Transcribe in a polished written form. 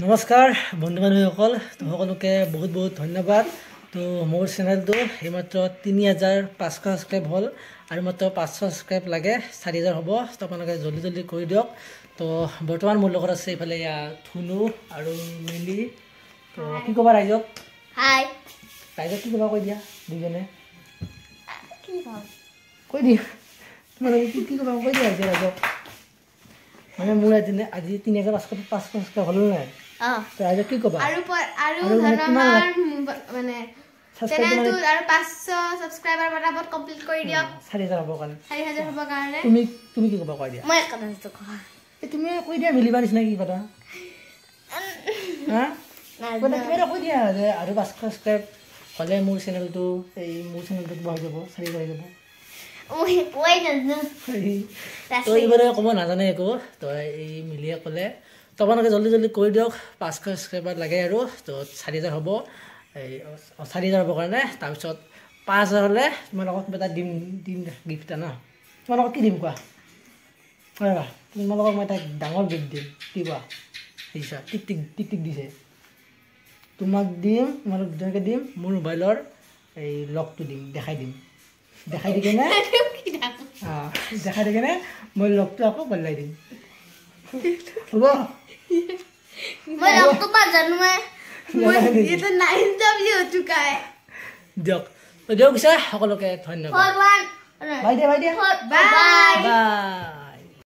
নমস্কাৰ বন্ধু বান্ধৱীসকল সকলোকে বহুত বহুত ধন্যবাদ তো মোৰ চেনেলটো এইমাত্ৰ ৩৫০০ সাবস্ক্ৰাইব হ'ল আৰু মাত্ৰ ৫০০ সাবস্ক্ৰাইব লাগে ৪০০০ হ'ব তো আপোনালোকে জলদি জলদি কৰি দিয়ক তো বৰ্তমান মোৰ লগত আছে এইফালে ধুনু আৰু মিলি তো কি ক'বা ৰাইজক হাই ৰাইজক কি ক'বা কৈ দিয়া দুজনে কি কম কৈ দিয়া মানে কি ক'বা কৈ দিয়া ৰাইজক মানে মোৰ আজি ৩৫০০ সাবস্ক্ৰাইব হ'ল নাই তো ৰাইজক কি ক'বা আৰু ধন্যবাদ মানে চেনেলটো আৰু 500 সাবস্ক্ৰাইবাৰ পটাপট কমপ্লিট কৰি দিয়ক ৪০০০ হ'ব কাৰণে ৪০০০ হ'ব কাৰণে তুমি কি ক'বা কৈ দিয়া মই কথাটো কওঁ তুমি কৈ দিয়া মিলিবা নিচিনা কি কথা হা মানে তুমি কৈ দিয়া যে আৰু ৫০০ সাবস্ক্ৰাইব হ'লে মোৰ চেনেলটো কিবা হৈ যাব ৪০০০ হৈ যাব কৈ নাজানো তো এইবাৰে ক'ব নাজানে একো তো এই মিলিয়ে ক'লে তো আপোনালোকে জলদি জলদি কৰি দিয়ক ৫০০ সাবস্ক্ৰাইবাৰ লাগে আৰু তো ৪০০০ হ'ব এই ৪০০০ হ'বৰ কাৰণে তাৰপিছত ৫০০০ হ'লে তোমালোকক কিবা এটা দিম গিফ্ট এটা ন তোমালোকক কি দিম কোৱা কোৱা তোমালোকক মই এটা ডাঙৰ গিফ্ট দিম কি কোৱা দিছা টিক টিক দিছে তোমাক দিম তোমালোক দুজনকে দিম মোৰ মোবাইলৰ এই লকটো দিম দেখাই দি কেনে দেখাই দি কেনে মই লকটো আকৌ বদলাই দিম হ'ব মই লকটো জানো মই এটা 9W हो चुका है দিয়ক তো দিয়ক সকলোকে ধন্যবাদ बाय বাই দিয়া बाय বাই